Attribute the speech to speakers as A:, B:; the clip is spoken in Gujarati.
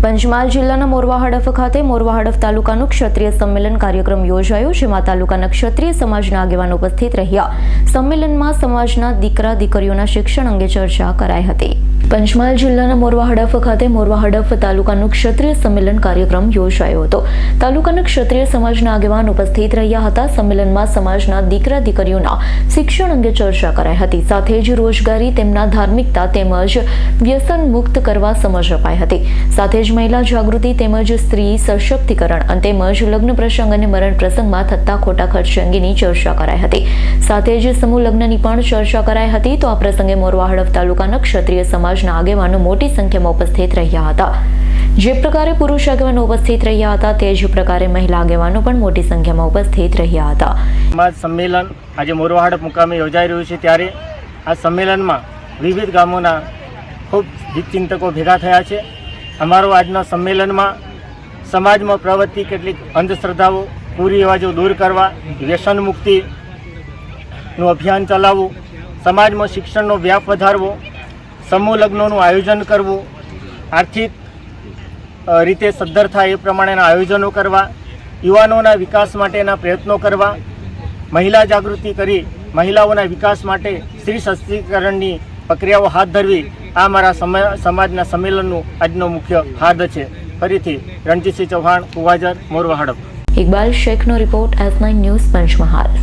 A: પંચમહાલ જિલ્લાના મોરવા હડફ ખાતે મોરવા હડફ તાલુકાનું ક્ષત્રિય સંમેલન કાર્યક્રમ યોજાયો, જેમાં તાલુકાના ક્ષત્રિય સમાજના આગેવાનો ઉપસ્થિત રહ્યા. સંમેલનમાં સમાજના દીકરા દીકરીઓના શિક્ષણ અંગે ચર્ચા કરાઈ હતી. પંચમહાલ જિલ્લાના મોરવા હડફ ખાતે મોરવા હડફ તાલુકાનું ક્ષત્રિય સંમેલન કાર્યક્રમ યોજાયો હતો. તાલુકાના ક્ષત્રિય સમાજના આગેવાન ઉપસ્થિત રહ્યા હતા. સંમેલનમાં સમાજના દીકરા દીકરીઓના શિક્ષણ અંગે ચર્ચા કરાઈ હતી. સાથે જ રોજગારી, તેમના ધાર્મિકતા તેમજ વ્યસન મુક્ત કરવા સમજ અપાઈ હતી. સાથે જ મહિલા જાગૃતિ તેમજ સ્ત્રી સશક્તિકરણ અને તેમજ લગ્ન પ્રસંગ અને મરણ પ્રસંગમાં થતા ખોટા ખર્ચ અંગેની ચર્ચા કરાઈ હતી. સાથે જ સમૂહ લગ્નની પણ ચર્ચા કરાઈ હતી. તો આ પ્રસંગે મોરવા હડફ તાલુકાના ક્ષત્રિય સમાજના આગેવાનો મોટી સંખ્યામાં ઉપસ્થિત રહ્યા હતા. જે પ્રકારે પુરુષ આગેવાનો ઉપસ્થિત રહ્યા હતા, તે જ પ્રકારે મહિલા આગેવાનો પણ મોટી સંખ્યામાં ઉપસ્થિત રહ્યા હતા.
B: સમાજ સંમેલન આજે મોરવા હડફ મુકામે યોજાઈ રહ્યું છે, ત્યારે આ સંમેલનમાં વિવિધ ગામોના ખૂબ હિતચિંતકો ભેગા થયા છે. અમારો આજના સંમેલનમાં સમાજમાં પ્રવૃત્તિ કેટલીક અંધશ્રદ્ધાઓ, કુરિવાજો દૂર કરવા, વ્યસન મુક્તિનું અભિયાન ચલાવવું, સમાજમાં શિક્ષણનો વ્યાપ વધારવો, સમૂહ લગ્નોનું આયોજન કરવું, આર્થિક રીતે સદ્ધર થાય એ પ્રમાણેના આયોજનો કરવા, યુવાનોના વિકાસ માટેના પ્રયત્નો કરવા, મહિલા જાગૃતિ કરી મહિલાઓના વિકાસ માટે સ્ત્રી સશક્તિકરણની પ્રક્રિયાઓ હાથ ધરવી, આ મારા સમાજના સંમેલનનું આજનો મુખ્ય હાર્દ છે. ફરીથી રણજીતસિંહ ચૌહાણ, કુવાજર, મોરવા હડફ.
A: ઇકબાલ શેખનો રિપોર્ટ, S9 ન્યૂઝ, પંચમહાલ.